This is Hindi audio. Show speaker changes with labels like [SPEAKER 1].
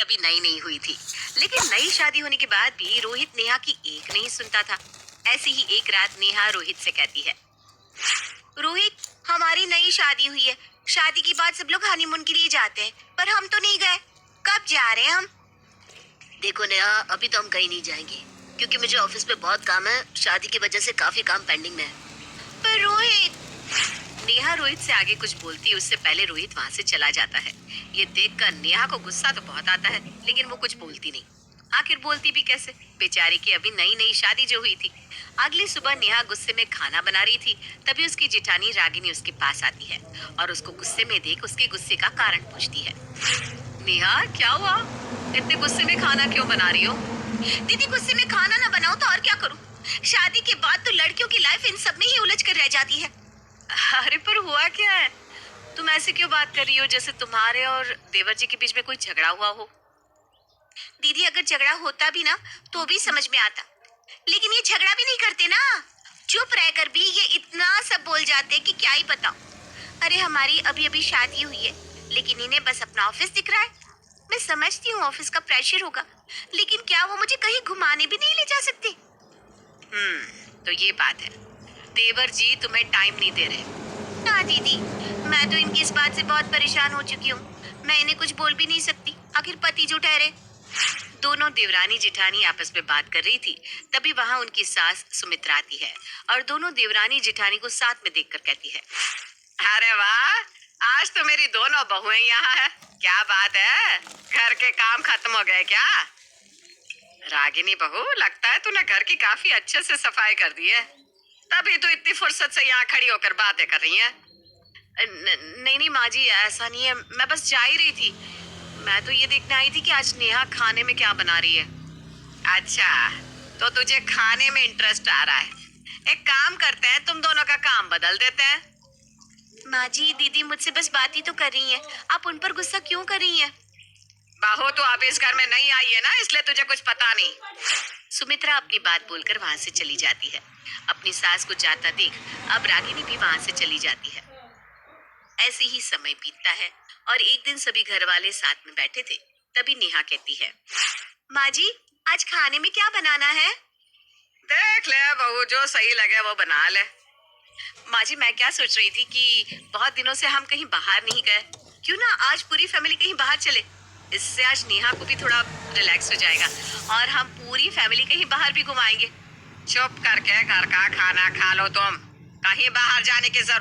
[SPEAKER 1] अभी नई नई हुई थी, लेकिन नई शादी होने के बाद भी रोहित नेहा की एक नहीं सुनता था। ऐसी ही एक रात नेहा रोहित से कहती है, रोहित, हमारी नई शादी हुई है। शादी के बाद सब लोग हनीमून के लिए जाते हैं, पर हम तो नहीं गए। कब जा रहे हैं हम? देखो नेहा, अभी तो हम कहीं नहीं जाएंगे, क्योंकि मुझे ऑफिस में बहुत काम है। शादी की वजह से काफी काम पेंडिंग में है। पर रोहित, नेहा रोहित से आगे कुछ बोलती, उससे पहले रोहित वहाँ से चला जाता है। ये देखकर नेहा को गुस्सा तो बहुत आता है, लेकिन वो कुछ बोलती नहीं। आखिर बोलती भी कैसे, बेचारी की अभी नई नई शादी जो हुई थी। अगली सुबह नेहा गुस्से में खाना बना रही थी, तभी उसकी जेठानी रागिनी उसके पास आती है और उसको गुस्से में देख उसके गुस्से का कारण पूछती है। नेहा, क्या हुआ? इतने गुस्से में खाना क्यों बना रही हो? दीदी, गुस्से में खाना ना बनाओ तो और क्या करूं? शादी के बाद तो लड़कियों की लाइफ इन सब में ही उलझ कर रह जाती है। अरे पर हुआ क्या है? तुम ऐसे क्यों बात कर रही हो जैसे तुम्हारे और देवर जी के बीच में कोई झगड़ा हुआ हो? दीदी, अगर झगड़ा होता भी ना तो भी समझ में आता, लेकिन ये झगड़ा भी नहीं करते ना। चुप रहकर भी ये इतना सब बोल जाते कि क्या ही पता। अरे हमारी अभी अभी शादी हुई है, लेकिन इन्हें बस अपना ऑफिस दिख रहा है। मैं समझती हूँ ऑफिस का प्रेशर होगा, लेकिन क्या वो मुझे कहीं घुमाने भी नहीं ले जा सकते? तो ये बात है, देवर जी तुम्हें टाइम नहीं दे रहे ना? दीदी, मैं तो इनकी इस बात से बहुत परेशान हो चुकी हूँ। मैं इन्हें कुछ बोल भी नहीं सकती, आखिर पति जो ठहरे। दोनों देवरानी जेठानी आपस में बात कर रही थी, तभी वहां उनकी सास सुमित्रा आती है और दोनों देवरानी जेठानी को साथ में देखकर कहती है, अरे वाह, आज तो मेरी दोनों बहुएं यहाँ है। क्या बात है, घर के काम खत्म हो गए क्या? रागिनी बहू, लगता है तूने घर की काफी अच्छे से सफाई कर दी है, तभी तो इतनी फुर्सत से यहाँ खड़ी होकर बातें कर रही है। नहीं नहीं माँ जी, ऐसा नहीं है, मैं बस जा ही रही थी। मैं तो ये देखने आई थी कि आज नेहा खाने में क्या बना रही है। अच्छा, तो तुझे खाने में इंटरेस्ट आ रहा है। एक काम करते हैं, तुम दोनों का काम बदल देते हैं। माँ जी, दीदी मुझसे बस बात ही तो कर रही हैं, आप उन पर गुस्सा क्यों कर रही हैं? बहू, तू अब इस घर में नहीं आई है ना, इसलिए तुझे कुछ पता नहीं। सुमित्रा अपनी बात बोलकर वहां से चली जाती है। अपनी सास को जाता देख अब रागिनी भी वहां से चली जाती है। ऐसे ही समय बीतता है और एक दिन सभी घर वाले साथ में बैठे थे, तभी नेहा कहती है, माँ जी, आज खाने में क्या बनाना है? देख ले बहू, जो सही लगे वो बना ले। माँ जी, मैं क्या सोच रही थी कि बहुत दिनों से हम कहीं बाहर नहीं गए, क्यों ना आज पूरी फैमिली कहीं बाहर चले। इससे आज नेहा को भी थोड़ा रिलैक्स हो जाएगा और हम पूरी फैमिली कहीं बाहर भी घुमाएंगे। चुप करके घर का खाना खा लो तुम, कहीं बाहर जाने की जरूरत